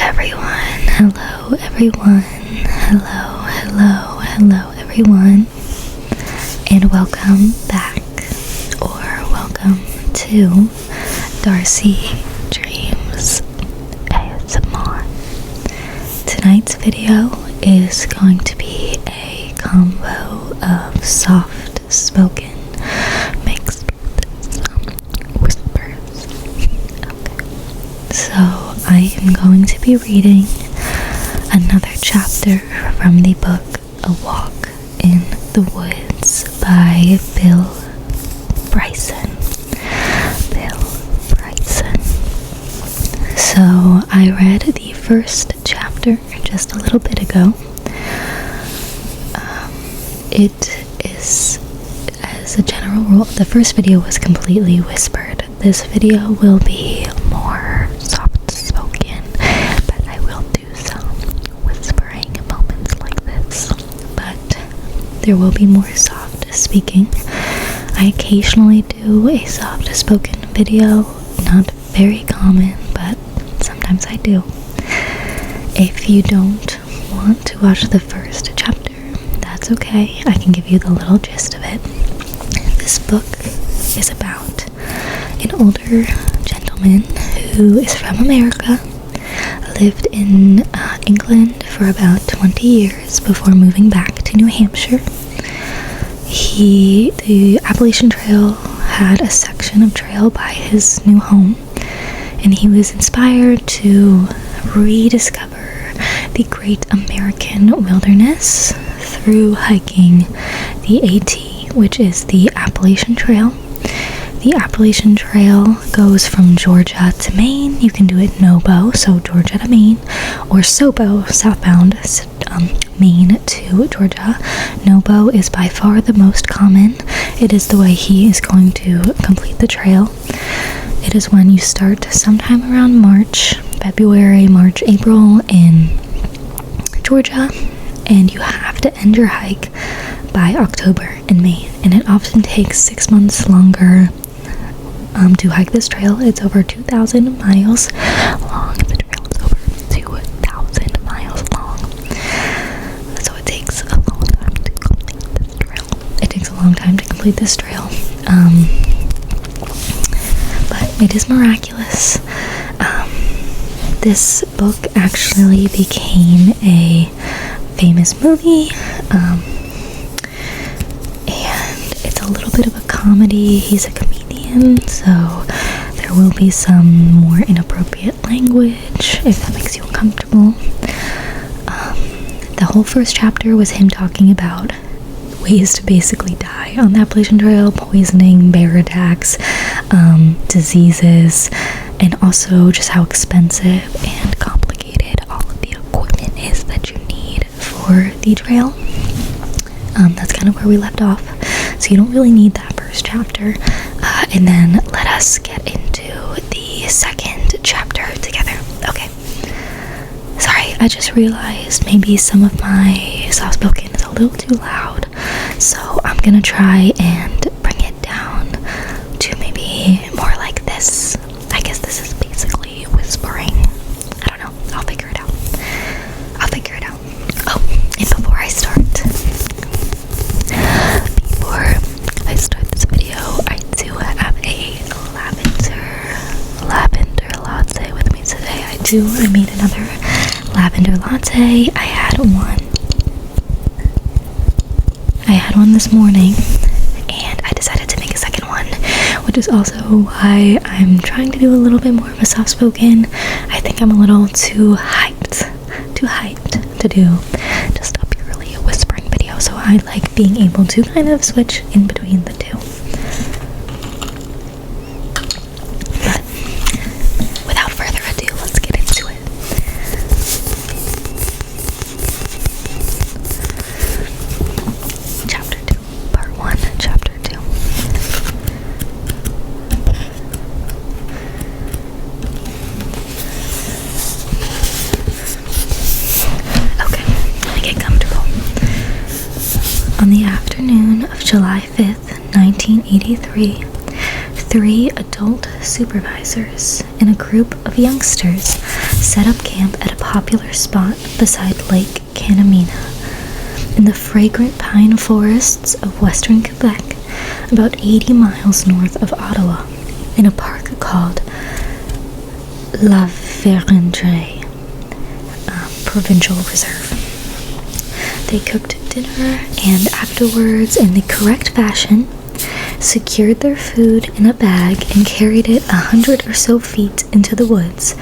everyone. Hello, everyone. Hello, everyone. And welcome back, or welcome to Darcy Dreams ASMR. Tonight's video is going to be a combo of soft spoken mixed with some whispers. Okay. So I am going to be reading another chapter from the book A Walk in the Woods by Bill Bryson. So I read the first chapter just a little bit ago. It is, as a general rule, the first video was completely whispered. This video will be more soft spoken, but I will do some whispering moments like this. But there will be more soft speaking. I occasionally do a soft spoken video, not very common, but sometimes I do. If you don't want to watch the first chapter, that's okay. I can give you the little gist of it. This book is about an older gentleman who is from America, lived in England for about 20 years before moving back to New Hampshire. The Appalachian Trail had a section of trail by his new home, and he was inspired to rediscover the great American wilderness through hiking the AT, which is the Appalachian Trail. The Appalachian Trail goes from Georgia to Maine. You can do it Nobo, so Georgia to Maine, or Sobo, southbound, Maine to Georgia. Nobo is by far the most common. It is the way he is going to complete the trail. It is when you start sometime around February, March, April in Georgia, and you have to end your hike by October in Maine. And it often takes 6 months longer to hike this trail. It's over 2,000 miles long. The trail is over 2,000 miles long. So it takes a long time to complete this trail. But it is miraculous. This book actually became a famous movie, and it's a little bit of a comedy. He's a comedian, so there will be some more inappropriate language, if that makes you uncomfortable. The whole first chapter was him talking about ways to basically die on the Appalachian Trail: poisoning, bear attacks, diseases, and also just how expensive and complicated all of the equipment is that you need for the trail. That's kind of where we left off, so you don't really need that first chapter. And then let us get into the second chapter together. Okay. Sorry, I just realized maybe some of my soft-spoken is a little too loud, so I'm gonna try and bring it down to maybe more like this. I guess this is basically whispering. I don't know. I'll figure it out. Oh, and before I start this video, I do have a lavender latte with me today. I made another lavender latte. I had one this morning, and I decided to make a second one, which is also why I'm trying to do a little bit more of a soft-spoken. I think I'm a little too hyped to do just a purely whispering video, so I like being able to kind of switch in between the two. But without further ado, let's get into it. Chapter 2, Part 1, Chapter 2. Okay, let me get comfortable. On the afternoon of July 5th, 1983, 3 adult supervisors and a group of youngsters set up camp at a popular spot beside Lake Canamina in the fragrant pine forests of western Quebec, about 80 miles north of Ottawa, in a park called La Vérendrye Provincial Reserve. They cooked dinner and afterwards, in the correct fashion, secured their food in a bag and carried it 100 or so feet into the woods,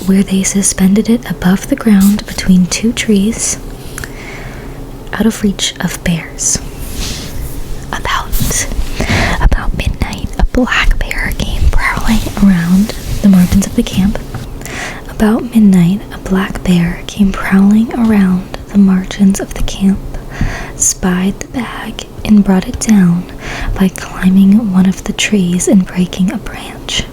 where they suspended it above the ground between two trees, out of reach of bears. About midnight, a black bear came prowling around the margins of the camp. About midnight, a black bear came prowling around the margins of the camp, spied the bag, and brought it down by climbing one of the trees and breaking a branch.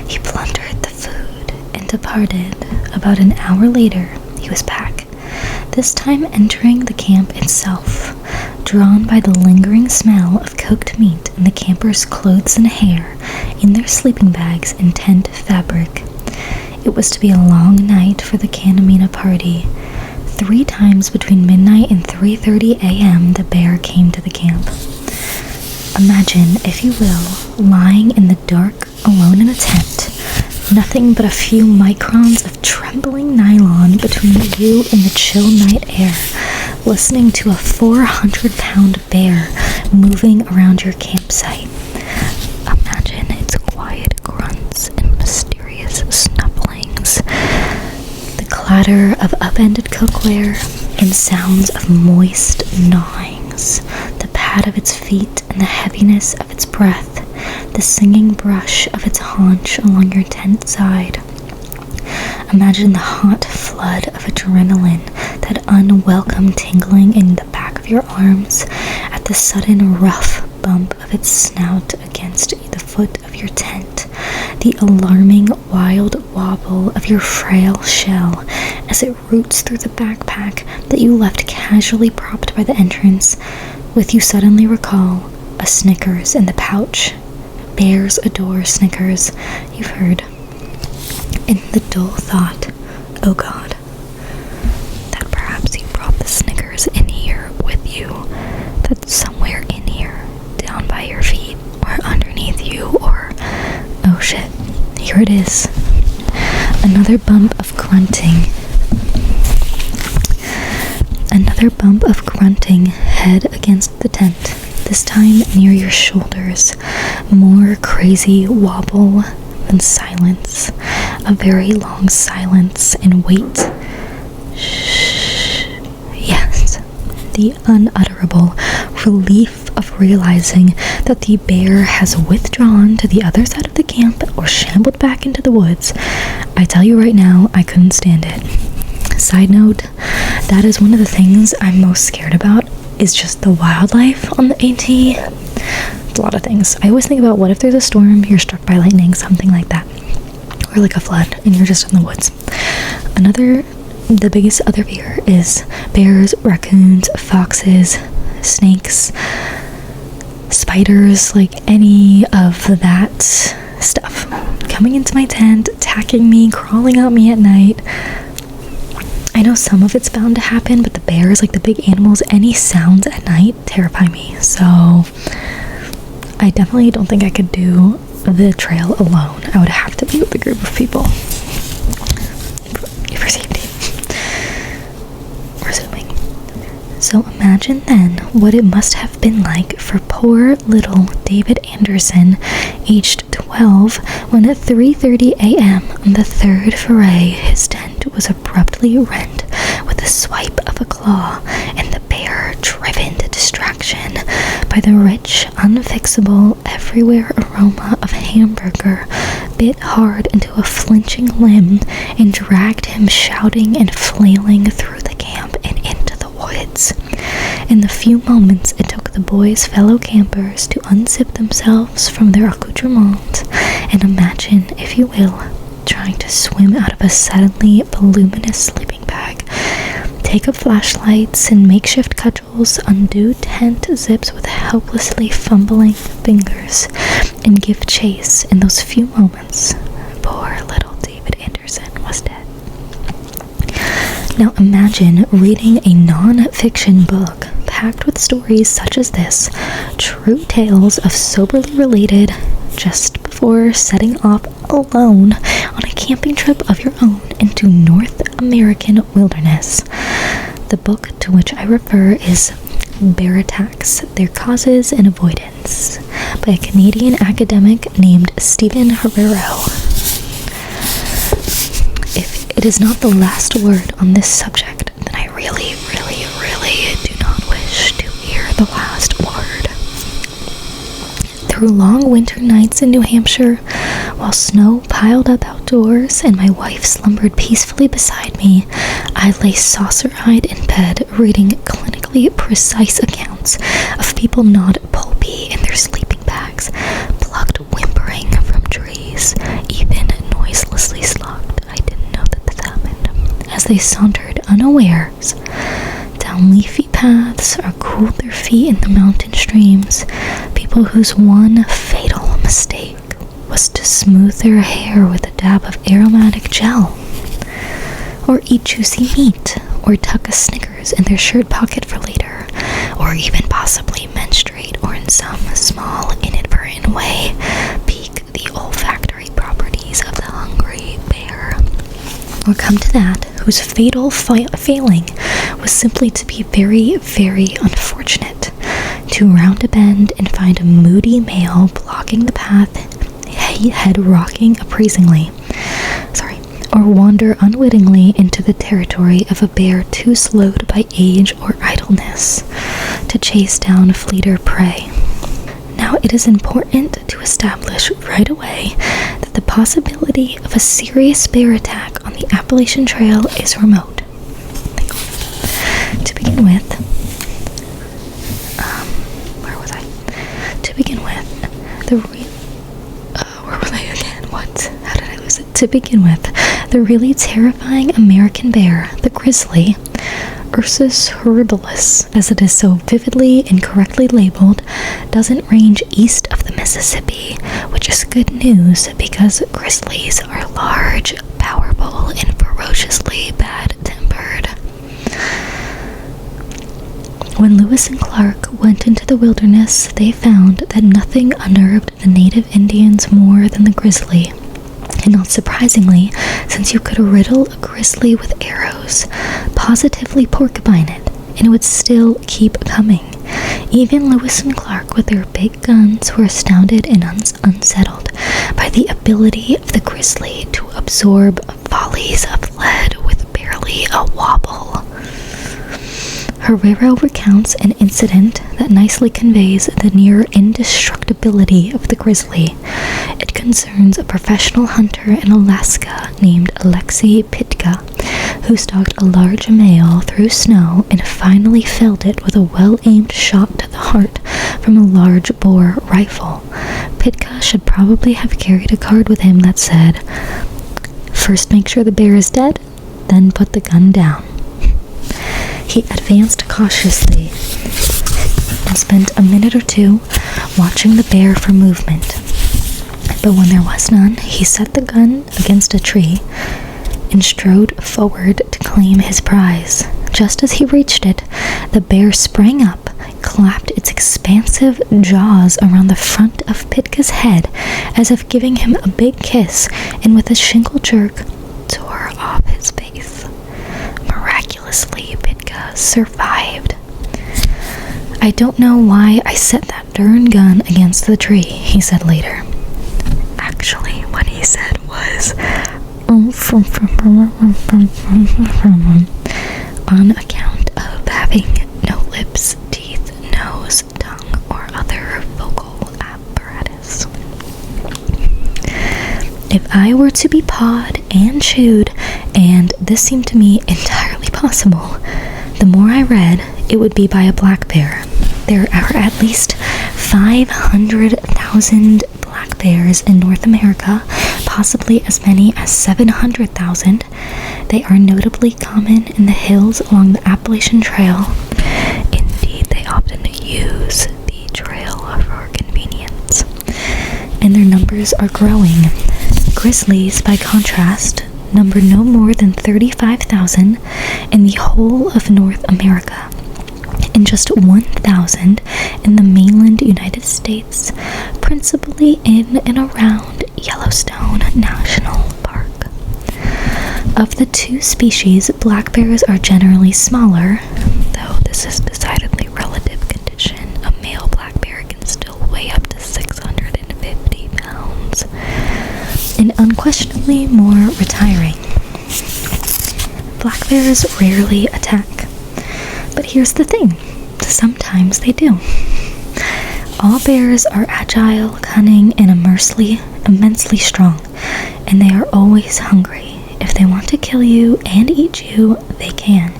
He plundered the food and departed. About an hour later, he was back, this time entering the camp itself, drawn by the lingering smell of cooked meat and the campers' clothes and hair in their sleeping bags and tent fabric. It was to be a long night for the Canamina party. 3 times between midnight and 3:30 a.m. the bear came to the camp. Imagine, if you will, lying in the dark, alone in a tent, nothing but a few microns of trembling nylon between you and the chill night air, listening to a 400-pound bear moving around your campsite. Imagine its quiet grunts and mysterious snufflings, the clatter of upended cookware, and sounds of moist gnawings, the pat of its feet and the heaviness of its breath, the singing brush of its haunch along your tent side. Imagine the hot flood of adrenaline, that unwelcome tingling in the back of your arms at the sudden rough bump of its snout against the foot of your tent, the alarming wild wobble of your frail shell as it roots through the backpack that you left casually propped by the entrance, with you suddenly recall a Snickers in the pouch. Bears adore Snickers, you've heard. And the dull thought, oh God, that perhaps you brought the Snickers in here with you, that's somewhere in here, down by your feet, or underneath you, or, oh shit, here it is. Another bump of grunting. Head against the tent, this time near your shoulders. More crazy wobble than silence. A very long silence and wait. Shh. Yes, the unutterable relief of realizing that the bear has withdrawn to the other side of the camp or shambled back into the woods. I tell you right now, I couldn't stand it. Side note, that is one of the things I'm most scared about, is just the wildlife on the AT. It's a lot of things. I always think about, what if there's a storm, you're struck by lightning, something like that, or like a flood, and you're just in the woods. The biggest other fear is bears, raccoons, foxes, snakes, spiders, like any of that stuff coming into my tent, attacking me, crawling on me at night. I know some of it's bound to happen, but the bears, like the big animals, any sounds at night terrify me. So I definitely don't think I could do the trail alone. I would have to be with a group of people for safety. Resuming. So imagine then what it must have been like for poor little David Anderson, aged 12, when at 3:30 a.m. on the third foray, his tent was abruptly rent with a swipe of a claw, and the bear, driven to distraction by the rich, unfixable, everywhere aroma of hamburger, bit hard into a flinching limb and dragged him shouting and flailing through the camp and into the woods. In the few moments it took the boys' fellow campers to unzip themselves from their accoutrements and imagine, if you will, trying to swim out of a suddenly voluminous sleeping bag, take up flashlights and makeshift cudgels, undo tent zips with helplessly fumbling fingers, and give chase in those few moments. Poor little David Anderson was dead. Now imagine reading a non-fiction book packed with stories such as this, true tales of soberly related, just before setting off alone on a camping trip of your own into North American wilderness. The book to which I refer is Bear Attacks, Their Causes and Avoidance by a Canadian academic named Stephen Herrero. If it is not the last word on this subject, then I really, really, really do not wish to hear the last word. Through long winter nights in New Hampshire, while snow piled up outdoors and my wife slumbered peacefully beside me, I lay saucer-eyed in bed reading clinically precise accounts of people not pulpy in their sleeping bags, plucked whimpering from trees, even noiselessly slugged. I didn't know that this happened. As they sauntered unawares down leafy paths or cooled their feet in the mountain streams, people whose one fatal mistake was to smooth their hair with a dab of aromatic gel, or eat juicy meat, or tuck a Snickers in their shirt pocket for later, or even possibly menstruate, or in some small inadvertent way pique the olfactory properties of the hungry bear, or come to that whose fatal failing was simply to be very, very unfortunate, to round a bend and find a moody male blocking the path, head rocking appraisingly, or wander unwittingly into the territory of a bear too slowed by age or idleness to chase down fleeter prey. Now, it is important to establish right away that the possibility of a serious bear attack on the Appalachian Trail is remote. To begin with, where was I? To begin with, where was I again? What? How did I lose it? To begin with, the really terrifying American bear, the grizzly, Ursus horribilis, as it is so vividly and correctly labeled, doesn't range east of the Mississippi, which is good news because grizzlies are large, powerful, and ferociously bad-tempered. When Lewis and Clark went into the wilderness, they found that nothing unnerved the native Indians more than the grizzly. And not surprisingly, since you could riddle a grizzly with arrows, positively porcupine it, and it would still keep coming. Even Lewis and Clark with their big guns were astounded and unsettled by the ability of the grizzly to absorb volleys of lead with barely a wobble. Herrero recounts an incident that nicely conveys the near indestructibility of the grizzly. It concerns a professional hunter in Alaska named Alexei Pitka, who stalked a large male through snow and finally felled it with a well-aimed shot to the heart from a large bore rifle. Pitka should probably have carried a card with him that said, "First make sure the bear is dead, then put the gun down." He advanced cautiously and spent a minute or two watching the bear for movement. But when there was none, he set the gun against a tree and strode forward to claim his prize. Just as he reached it, the bear sprang up, clapped its expansive jaws around the front of Pitka's head as if giving him a big kiss, and with a shingle jerk, tore off his face. Miraculously, Pitka survived. "I don't know why I set that darn gun against the tree," he said later. Actually, what he said was, on account of having no lips, teeth, nose, tongue, or other vocal apparatus. If I were to be pawed and chewed, and this seemed to me entirely possible, the more I read, it would be by a black bear. There are at least 500,000 black bears in North America, possibly as many as 700,000. They are notably common in the hills along the Appalachian Trail. Indeed, they often use the trail for convenience, and their numbers are growing. Grizzlies, by contrast, number no more than 35,000 in the whole of North America, and just 1,000 in the mainland United States, principally in and around Yellowstone National Park. Of the two species, black bears are generally smaller, though this is decidedly relative condition. A male black bear can still weigh up to 650 pounds, and unquestionably more retiring. Black bears rarely attack, but here's the thing, sometimes they do. All bears are agile, cunning, and immensely strong, and they are always hungry. If they want to kill you and eat you, they can,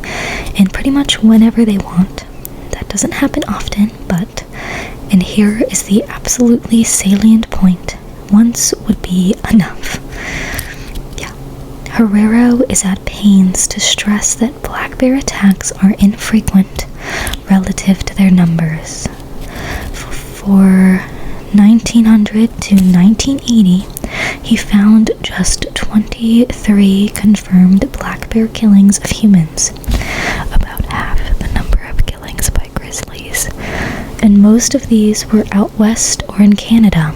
and pretty much whenever they want. That doesn't happen often, but, and here is the absolutely salient point, once would be enough. Yeah, Herrero is at pains to stress that black bear attacks are infrequent relative to their numbers. For 1900 to 1980, he found just 23 confirmed black bear killings of humans, about half the number of killings by grizzlies, and most of these were out west or in Canada.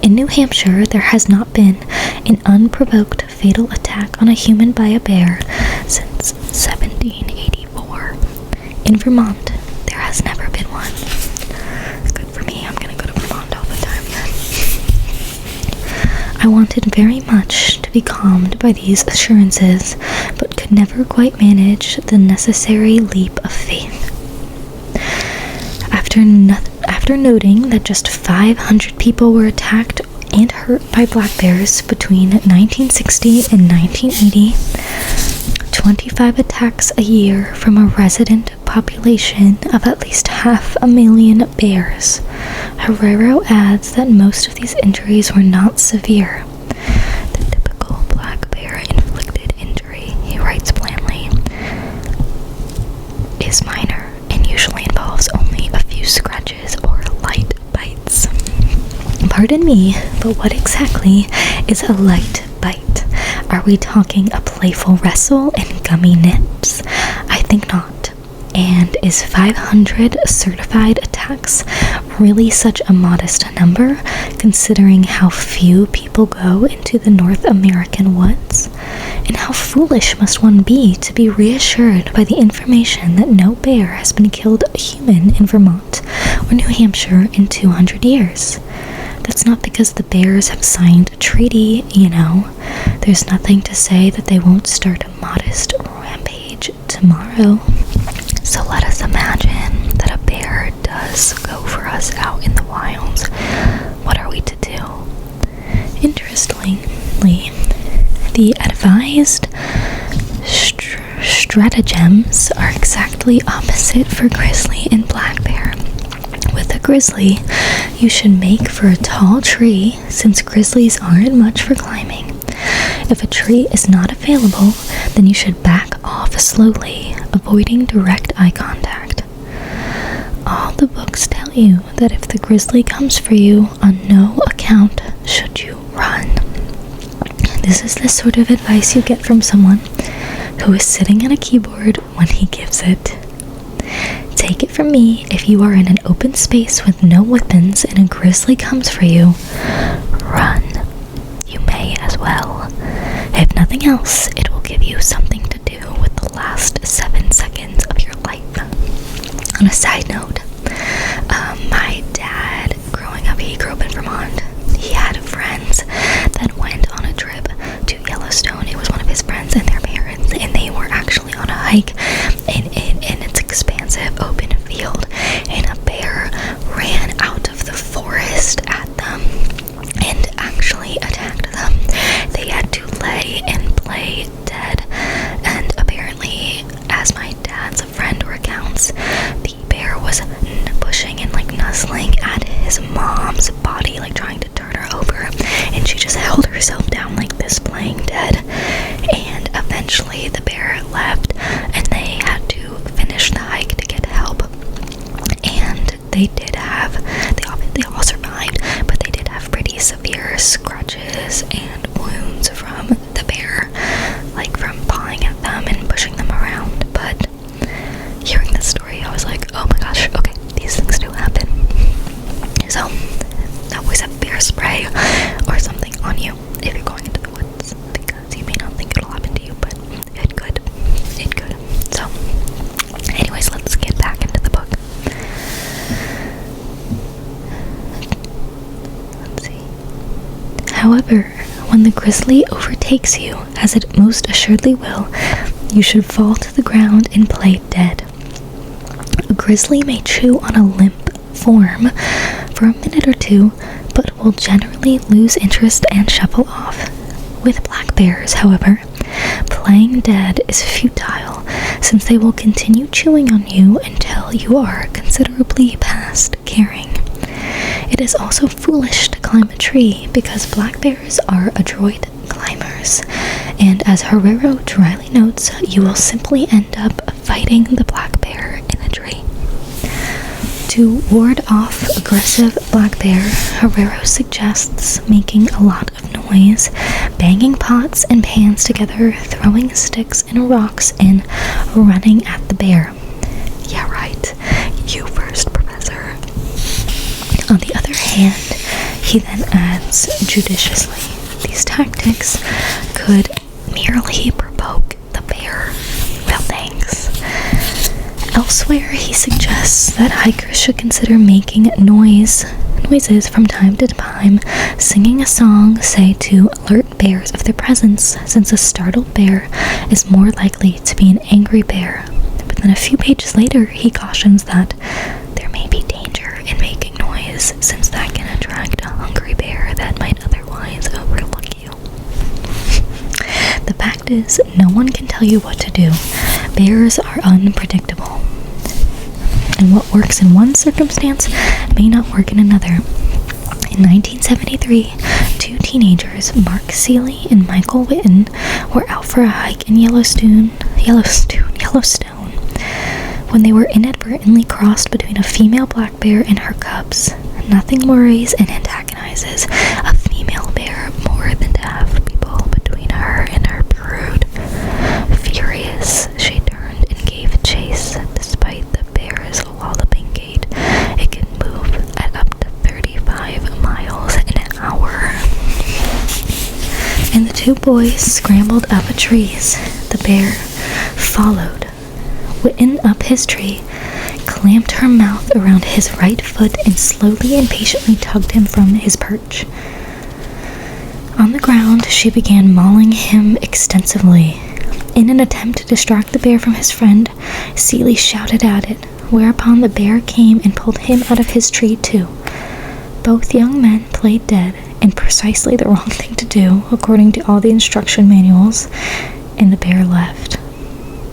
In New Hampshire, there has not been an unprovoked fatal attack on a human by a bear since 1784. In Vermont, there has never been one. Good for me, I'm gonna go to Vermont all the time then. I wanted very much to be calmed by these assurances, but could never quite manage the necessary leap of faith. After noting that just 500 people were attacked and hurt by black bears between 1960 and 1980, 25 attacks a year from a resident population of at least 500,000 bears, Herrero adds that most of these injuries were not severe. The typical black bear inflicted injury, he writes blandly, is minor and usually involves only a few scratches or light bites. Pardon me, but what exactly is a light bite? Are we talking a playful wrestle and gummy nips? I think not. And is 500 certified attacks really such a modest number, considering how few people go into the North American woods? And how foolish must one be to be reassured by the information that no bear has been killed a human in Vermont or New Hampshire in 200 years? That's not because the bears have signed a treaty, you know. There's nothing to say that they won't start a modest rampage tomorrow. So let us imagine that a bear does go for us out in the wilds. What are we to do? Interestingly, the advised stratagems are exactly opposite for grizzly and black bear. With a grizzly, you should make for a tall tree, since grizzlies aren't much for climbing. If a tree is not available, then you should back off slowly, avoiding direct eye contact. All the books tell you that if the grizzly comes for you, on no account should you run. This is the sort of advice you get from someone who is sitting at a keyboard when he gives it. Take it from me, if you are in an open space with no weapons and a grizzly comes for you, run. You may as well. If nothing else, it will give you something to do with the last 7 seconds of your life. On a side note, my dad, growing up, he grew up in Vermont. He had friends that went on a trip to Yellowstone. It was one of his friends and their parents, and they were actually on a hike in its expansive open field, and a bear ran out of the forest at them and actually attacked them. They had to lay and play dead, and apparently, as my dad's friend recounts, the bear was pushing and nuzzling at his mom's body, trying to turn her over, and she just held herself down like this, playing dead. And eventually the bear left, and they However, when the grizzly overtakes you, as it most assuredly will, you should fall to the ground and play dead. A grizzly may chew on a limp form for a minute or two, but will generally lose interest and shuffle off. With black bears, however, playing dead is futile, since they will continue chewing on you until you are considerably past caring. It is also foolish to climb a tree, because black bears are adroit climbers, and as Herrero dryly notes, you will simply end up fighting the black bear in a tree. To ward off aggressive black bear, Herrero suggests making a lot of noise, banging pots and pans together, throwing sticks and rocks, and running at the bear. Yeah, right. You first, Professor. On the other hand, he then adds judiciously, these tactics could merely provoke the bear. Well, thanks. Elsewhere, he suggests that hikers should consider making noises from time to time, singing a song, say, to alert bears of their presence, since a startled bear is more likely to be an angry bear. But then a few pages later, he cautions that there may be danger in making noise, since that can attract a hungry bear that might otherwise overlook you. The fact is, no one can tell you what to do. Bears are unpredictable, and what works in one circumstance may not work in another. In 1973, two teenagers, Mark Seeley and Michael Witten, were out for a hike in Yellowstone, when they were inadvertently crossed between a female black bear and her cubs. Nothing worries and antagonizes a female bear more than to have people between her and her brood. Furious, she turned and gave chase. Despite the bear's walloping gait, it can move at up to 35 miles an hour. And the two boys scrambled up trees. The bear followed. Witten up his tree, clamped her mouth around his right foot, and slowly and patiently tugged him from his perch. On the ground, she began mauling him extensively. In an attempt to distract the bear from his friend, Seeley shouted at it, whereupon the bear came and pulled him out of his tree too. Both young men played dead, and precisely the wrong thing to do, according to all the instruction manuals, and the bear left.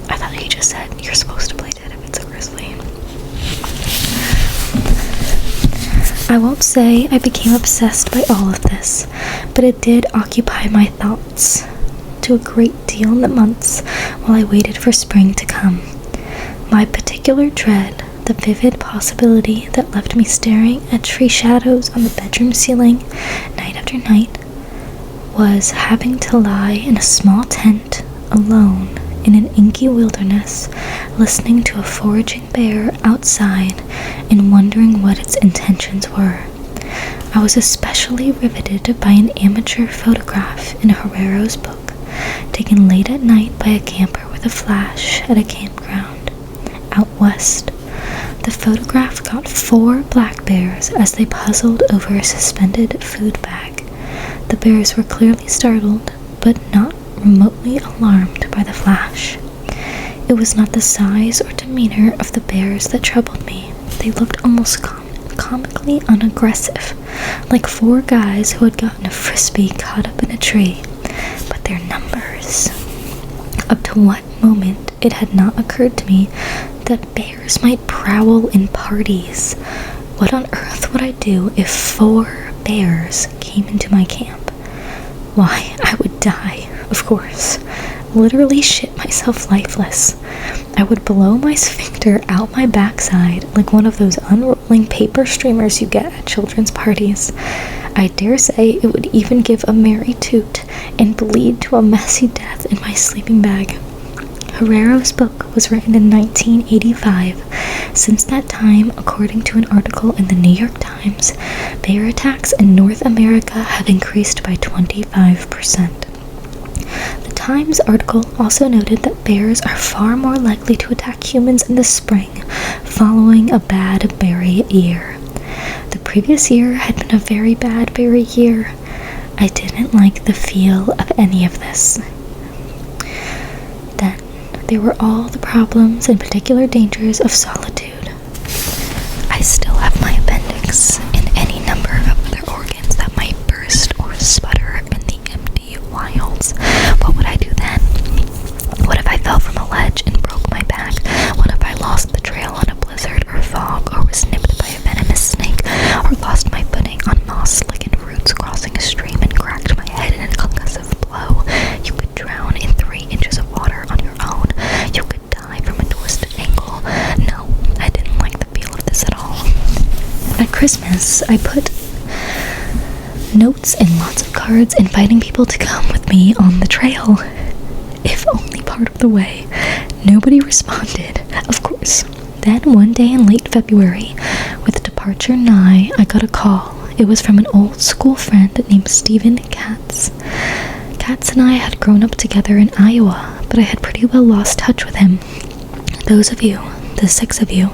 I thought he just said you're supposed to play dead if it's a grizzly. I won't say I became obsessed by all of this, but it did occupy my thoughts to a great deal in the months while I waited for spring to come. My particular dread, the vivid possibility that left me staring at tree shadows on the bedroom ceiling night after night, was having to lie in a small tent alone in an inky wilderness, listening to a foraging bear outside and wondering what its intentions were. I was especially riveted by an amateur photograph in Herrero's book, taken late at night by a camper with a flash at a campground out west. The photograph got 4 black bears as they puzzled over a suspended food bag. The bears were clearly startled, but not remotely alarmed by the flash. It was not the size or demeanor of the bears that troubled me. They looked almost comically unaggressive, like 4 guys who had gotten a frisbee caught up in a tree. But their numbers. Up to what moment it had not occurred to me that bears might prowl in parties. What on earth would I do if 4 bears came into my camp? Why, I would die, of course. Literally shit myself lifeless. I would blow my sphincter out my backside like one of those unrolling paper streamers you get at children's parties. I dare say it would even give a merry toot and bleed to a messy death in my sleeping bag. Herrero's book was written in 1985. Since that time, according to an article in the New York Times, bear attacks in North America have increased by 25%. The Times article also noted that bears are far more likely to attack humans in the spring, following a bad berry year. The previous year had been a very bad berry year. I didn't like the feel of any of this. Then there were all the problems and particular dangers of solitude. I still have my appendix and any number of other organs that might burst or sputter in the empty wilds. What would I do then? What if I fell from a ledge and broke my back? What if I lost the trail on a blizzard or fog, or was nipped by a venomous snake, or lost my footing on moss-lickened roots crossing a stream and cracked my head in a concussive blow? You could drown in 3 inches of water on your own. You could die from a twisted ankle. No, I didn't like the feel of this at all. At Christmas, I put notes and lots of cards inviting people to come with me on the trail. If only part of the way. Nobody responded, of course. Then one day in late February, with departure nigh, I got a call. It was from an old school friend named Stephen Katz. Katz and I had grown up together in Iowa, but I had pretty well lost touch with him. Those of you, the 6 of you,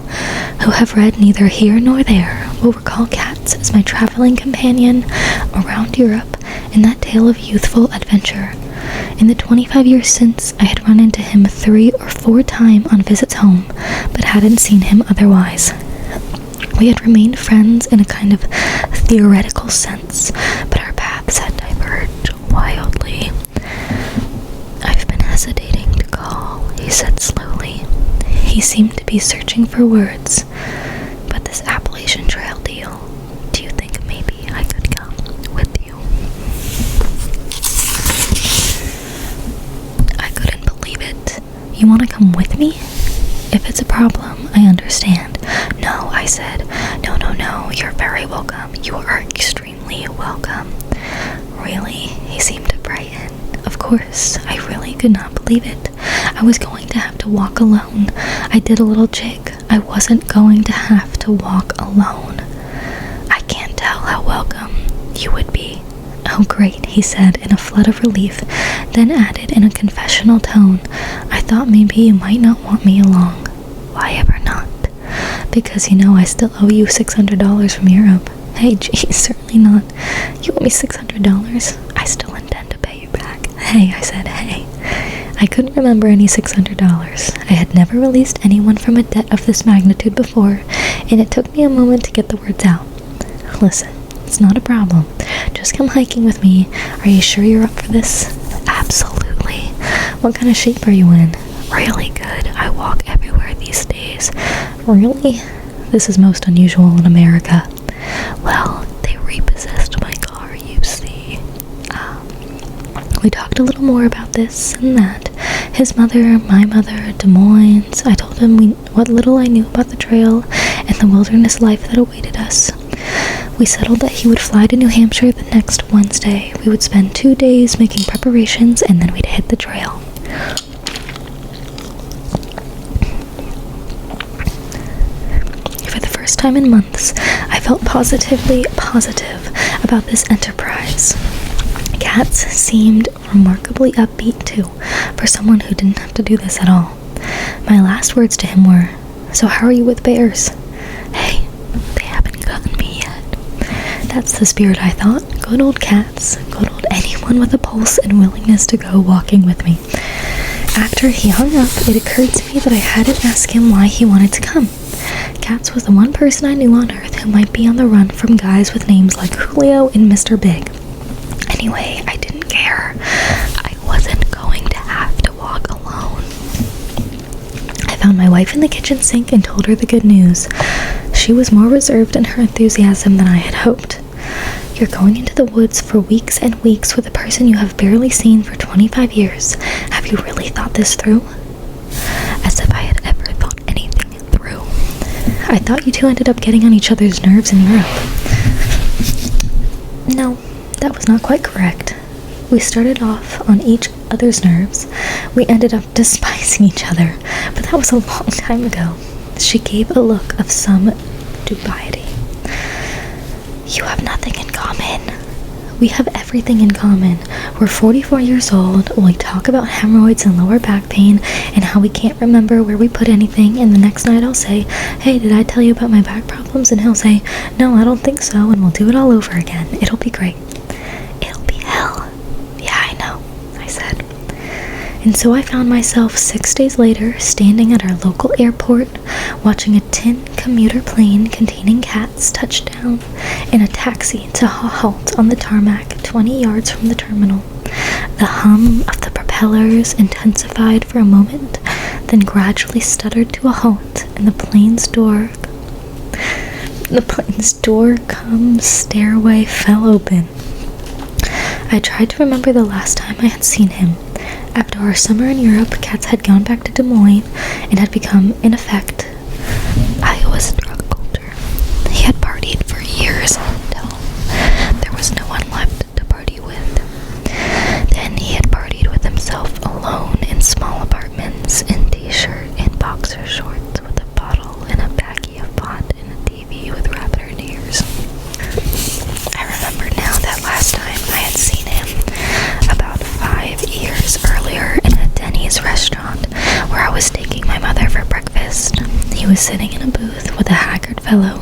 who have read neither here nor there, will recall Katz as my traveling companion around Europe in that tale of youthful adventure. In the 25 years since, I had run into him 3 or 4 times on visits home, but hadn't seen him otherwise. We had remained friends in a kind of theoretical sense, but our paths had diverged wildly. I've been hesitating to call, he said slowly. He seemed to be searching for words. But this Appalachian Trail deal, do you think maybe I could come with you? I couldn't believe it. You want to come with me? If it's a problem, I understand. No, I said. No, you're very welcome. You are extremely welcome. Really? He seemed to brighten. Of course, I really could not believe it. I was going to have to walk alone. I did a little jig. I wasn't going to have to walk alone. I can't tell how welcome you would be. Oh, great, he said in a flood of relief, then added in a confessional tone, I thought maybe you might not want me along. Why ever not? Because you know I still owe you $600 from Europe. Hey, geez, certainly not. You owe me $600? I still intend to pay you back. Hey, I said, hey. I couldn't remember any $600. I had never released anyone from a debt of this magnitude before, and it took me a moment to get the words out. Listen, it's not a problem. Just come hiking with me. Are you sure you're up for this? Absolutely. What kind of shape are you in? Really good. I walk everywhere these days. Really? This is most unusual in America. Well, they repossessed my car, you see. We talked a little more about this and that. His mother, my mother, Des Moines. I told him what little I knew about the trail and the wilderness life that awaited us. We settled that he would fly to New Hampshire the next Wednesday. We would spend 2 days making preparations, and then we'd hit the trail. For the first time in months, I felt positively positive about this enterprise. Katz seemed remarkably upbeat, too, for someone who didn't have to do this at all. My last words to him were, so how are you with bears? Hey, they haven't gotten me yet. That's the spirit, I thought. Good old Katz. Good old anyone with a pulse and willingness to go walking with me. After he hung up, it occurred to me that I hadn't asked him why he wanted to come. Katz was the one person I knew on Earth who might be on the run from guys with names like Julio and Mr. Big. Anyway, I didn't care. I wasn't going to have to walk alone. I found my wife in the kitchen sink and told her the good news. She was more reserved in her enthusiasm than I had hoped. You're going into the woods for weeks and weeks with a person you have barely seen for 25 years. Have you really thought this through? As if I had ever thought anything through. I thought you two ended up getting on each other's nerves in Europe. No, that was not quite correct. We started off on each other's nerves. We ended up despising each other, but that was a long time ago. She gave a look of some dubiety. You have nothing in common. We have everything in common. We're 44 years old. We talk about hemorrhoids and lower back pain and how we can't remember where we put anything, and the next night I'll say, hey, did I tell you about my back problems? And he'll say, no, I don't think so, and we'll do it all over again. It'll be great. It'll be And so I found myself 6 days later standing at our local airport watching a tin commuter plane containing Katz touch down in a taxi to a halt on the tarmac 20 yards from the terminal. The hum of the propellers intensified for a moment, then gradually stuttered to a halt, and the plane's come stairway fell open. I tried to remember the last time I had seen him. After our summer in Europe, Katz had gone back to Des Moines and had become, in effect, Iowa's drug culture. He had partied for years until there was no one left to party with. Then he had partied with himself alone in small apartments, in t-shirt and boxer shorts, with a bottle and a baggie of pot and a TV with rabbit ears. I remember now that last time I had seen him about 5 years earlier in a Denny's restaurant where I was taking my mother for breakfast. He was sitting in a booth with a haggard fellow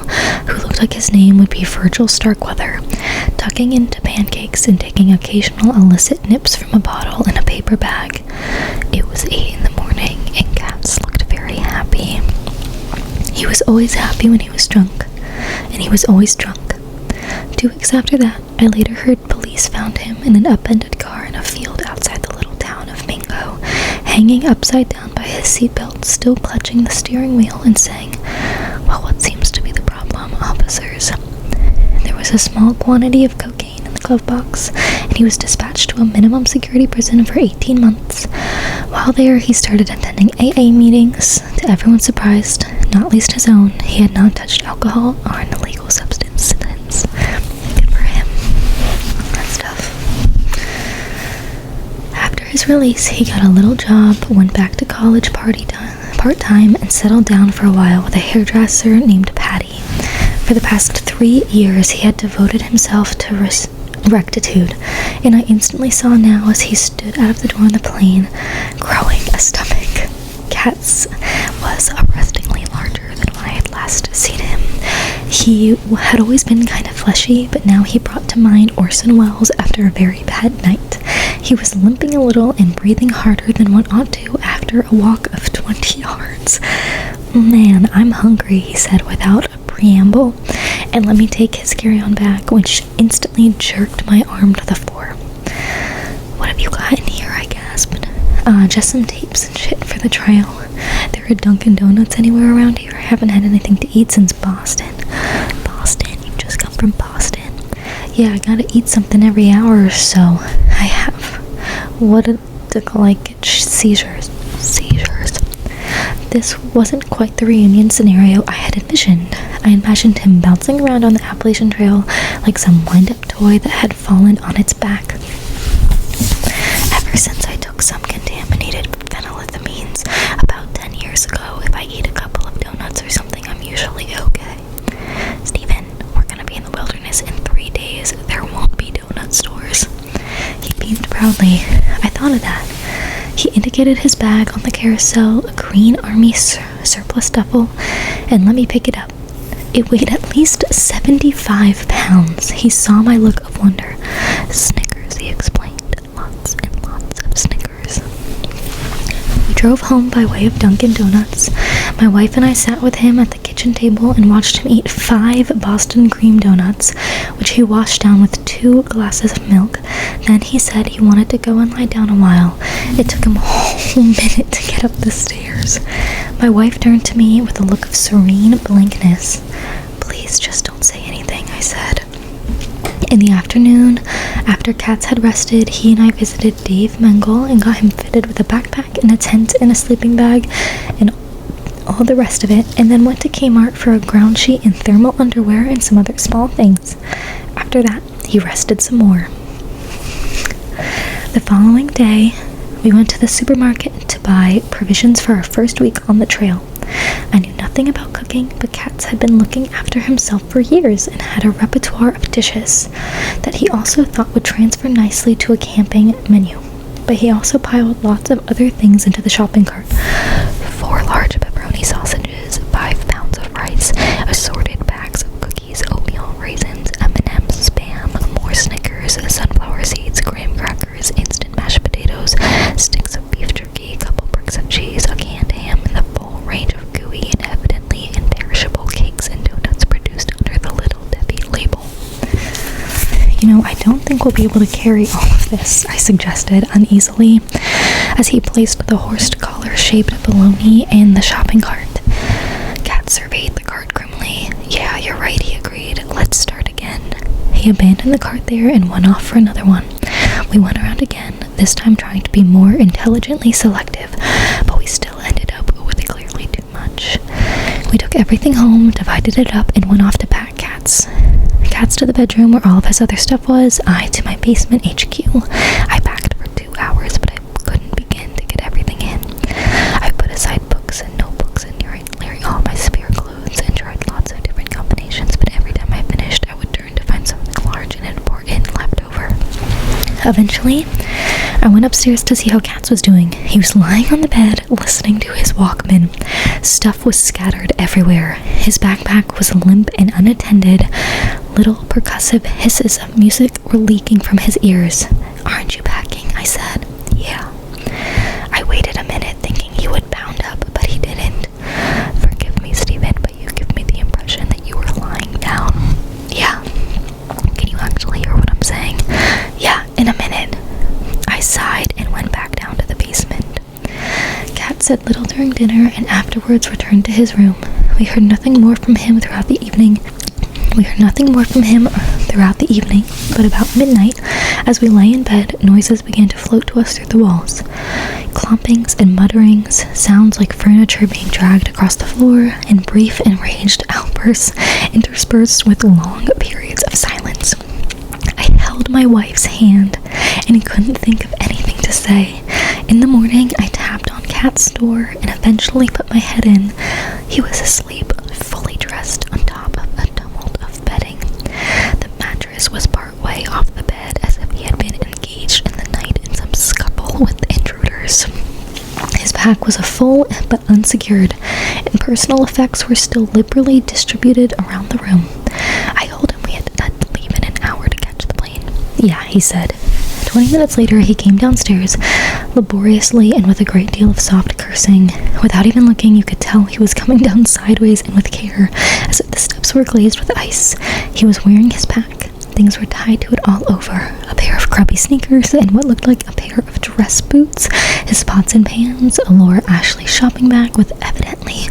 who looked like his name would be Virgil Starkweather, tucking into pancakes and taking occasional illicit nips from a bottle in a paper bag. It was 8 in the morning and Katz looked very happy. He was always happy when he was drunk, and he was always drunk. 2 weeks after that, I later heard police found him in an upended car in a field outside the little town of Mingo, hanging upside down by his seatbelt, still clutching the steering wheel and saying, "Well, what seems to be the problem, officers?" There was a small quantity of cocaine in the glove box, and he was dispatched to a minimum security prison for 18 months. While there, he started attending AA meetings. To everyone's surprise, not least his own, he had not touched alcohol or an illegal substance since. Good for him. That stuff. After his release, he got a little job, went back to college part-time, and settled down for a while with a hairdresser named Patty. For the past 3 years, he had devoted himself to rectitude, and I instantly saw now as he stood out of the door on the plane, growing a stomach. Katz was arrestingly larger than when I had last seen him. He had always been kind of fleshy, but now he brought to mind Orson Welles after a very bad night. He was limping a little and breathing harder than one ought to after a walk of 20 yards. "Man, I'm hungry," he said without a preamble, and let me take his carry-on bag, which instantly jerked my arm to the floor. "What have you got in here?" I gasped. Just some tapes and shit for the trial. There are Dunkin' Donuts anywhere around here? I haven't had anything to eat since Boston." "Boston? You just come from Boston?" "Yeah, I gotta eat something every hour or so. I have what to call like seizures. This wasn't quite the reunion scenario I had envisioned. I imagined him bouncing around on the Appalachian Trail like some wind-up toy that had fallen on its back. Ever since I took some contaminated phenylethamines about 10 years ago, if I eat a couple of donuts or something, I'm usually okay. Stephen, we're gonna be in the wilderness in 3 days. There won't be donut stores." He beamed proudly. I thought of that. He indicated his bag on the carousel, a green army surplus duffel, and let me pick it up. It weighed at least 75 pounds. He saw my look of wonder. "Snickers," he explained. "Lots and lots of Snickers." We drove home by way of Dunkin' Donuts. My wife and I sat with him at the kitchen table and watched him eat 5 Boston cream donuts, which he washed down with 2 glasses of milk. Then he said he wanted to go and lie down a while. It took him a whole minute to get up the stairs. My wife turned to me with a look of serene blankness. "Please just don't say anything," I said. In the afternoon, after Katz had rested, he and I visited Dave Mengel and got him fitted with a backpack and a tent and a sleeping bag and all the rest of it, and then went to Kmart for a ground sheet and thermal underwear and some other small things. After that, he rested some more. The following day, we went to the supermarket to buy provisions for our first week on the trail. I knew nothing about cooking, but Katz had been looking after himself for years and had a repertoire of dishes that he also thought would transfer nicely to a camping menu. But he also piled lots of other things into the shopping cart. 4 large pepperoni sausages, 5 pounds of rice, assorted bags of cookies, oatmeal, raisins, M&M's, Spam, more Snickers, sunflower seeds, graham crackers, instant mashed potatoes, sticks of beef jerky, I don't think we'll be able to carry all of this," I suggested uneasily, as he placed the horsed collar-shaped bologna in the shopping cart. Katz surveyed the cart grimly. "Yeah, you're right," he agreed. "Let's start again." He abandoned the cart there and went off for another one. We went around again, this time trying to be more intelligently selective, but we still ended up with clearly too much. We took everything home, divided it up, and went off to pack Katz. Katz to the bedroom where all of his other stuff was, I to my basement HQ. I packed for 2 hours, but I couldn't begin to get everything in. I put aside books and notebooks and nearly all my spare clothes and tried lots of different combinations, but every time I finished, I would turn to find something large and important left over. Eventually, I went upstairs to see how Katz was doing. He was lying on the bed, listening to his Walkman. Stuff was scattered everywhere. His backpack was limp and unattended. Little percussive hisses of music were leaking from his ears. "Aren't you packing?" I said. "Yeah." I waited a minute, thinking he would pound up, but he didn't. "Forgive me, Stephen, but you give me the impression that you were lying down." "Yeah." "Can you actually hear what I'm saying?" "Yeah, in a minute." I sighed and went back down to the basement. Katz said little during dinner and afterwards returned to his room. We heard nothing more from him throughout the evening. But about midnight, as we lay in bed, noises began to float to us through the walls. Clompings and mutterings, sounds like furniture being dragged across the floor, and brief enraged outbursts interspersed with long periods of silence. I held my wife's hand and couldn't think of anything to say. In the morning, I tapped on Katz's door and eventually put my head in. He was asleep, fully dressed on top of a tumult of bedding. The mattress was part way off the bed, as if he had been engaged in the night in some scuffle with intruders. His pack was full but unsecured, and personal effects were still liberally distributed around the room. I told him we had to leave in an hour to catch the plane. "Yeah," he said. 20 minutes later, he came downstairs, laboriously and with a great deal of soft cursing. Without even looking, you could tell he was coming down sideways and with care, as if the steps were glazed with ice. He was wearing his pack. Things were tied to it all over. A pair of grubby sneakers and what looked like a pair of dress boots, his pots and pans, a Laura Ashley shopping bag with evidently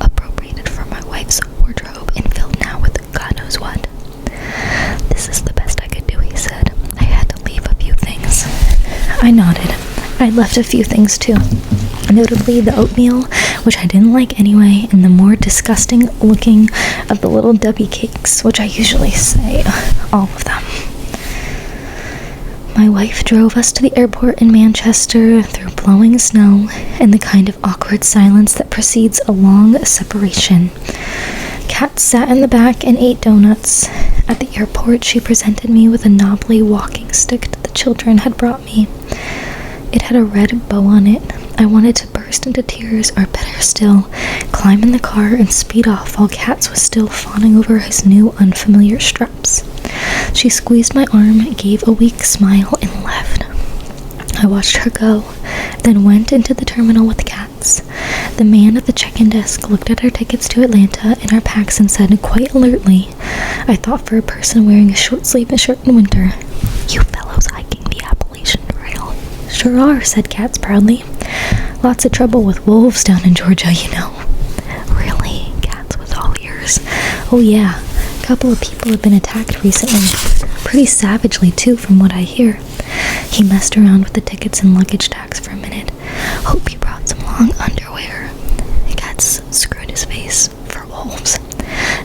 appropriated from my wife's wardrobe and filled now with God knows what. "This is the best I could do," he said. "I had to leave a few things." I nodded. I'd left a few things too. Notably the oatmeal, which I didn't like anyway, and the more disgusting looking of the little Debbie cakes, which I usually say all of them. My wife drove us to the airport in Manchester through blowing snow and the kind of awkward silence that precedes a long separation. Katz sat in the back and ate donuts. At the airport, she presented me with a knobbly walking stick that the children had brought me. It had a red bow on it. I wanted to burst into tears, or better still, climb in the car and speed off while Katz was still fawning over his new unfamiliar straps. She squeezed my arm, gave a weak smile, and left. I watched her go, then went into the terminal with Katz. The man at the check-in desk looked at our tickets to Atlanta and our packs and said quite alertly, I thought for a person wearing a short-sleeved shirt in winter, "You fellows hiking the Appalachian Trail." "Sure are," said Katz proudly. "Lots of trouble with wolves down in Georgia, you know." "Really?" Katz was all ears. "Oh yeah, a couple of people have been attacked recently. Pretty savagely too, from what I hear." He messed around with the tickets and luggage tags for a minute. "Hope you brought some long underwear." Katz screwed his face. "For wolves?"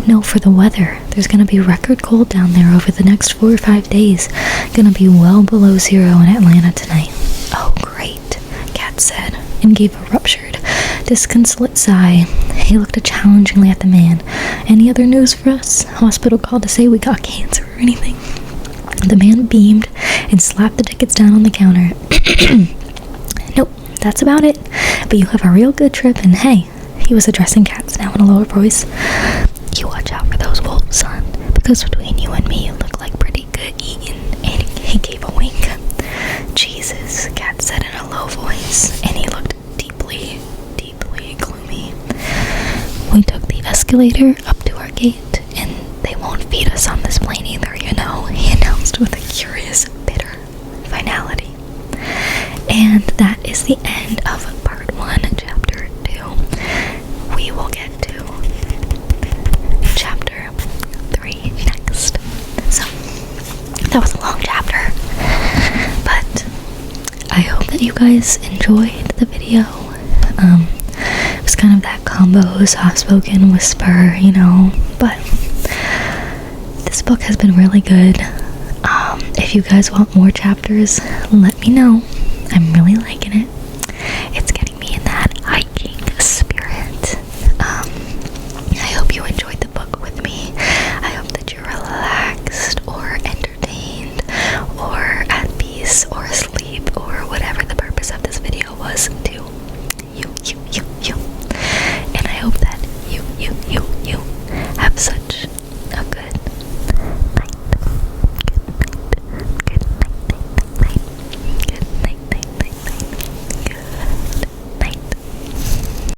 "No, for the weather. There's gonna be record cold down there over the next 4 or 5 days. Gonna be well below zero in Atlanta tonight." "Oh, great," Katz said, and gave a ruptured, disconsolate sigh. He looked challengingly at the man. "Any other news for us? Hospital called to say we got cancer or anything?" The man beamed and slapped the tickets down on the counter. "Nope, that's about it. But you have a real good trip, and hey," he was addressing Katz now in a lower voice, "you watch out for those wolves, son, because between you and me, you look like pretty good eating." And he gave a wink. "Jesus," Katz said in a low voice, and he looked deeply, deeply gloomy. We took the escalator up to our gate, and they won't feed us on this plane either, you know, he announced with a And that is the end of part 1, chapter 2. We will get to chapter 3 next. So, that was a long chapter, but I hope that you guys enjoyed the video. It was kind of that combo, soft-spoken whisper, but this book has been really good. If you guys want more chapters, let me know. I'm really liking it.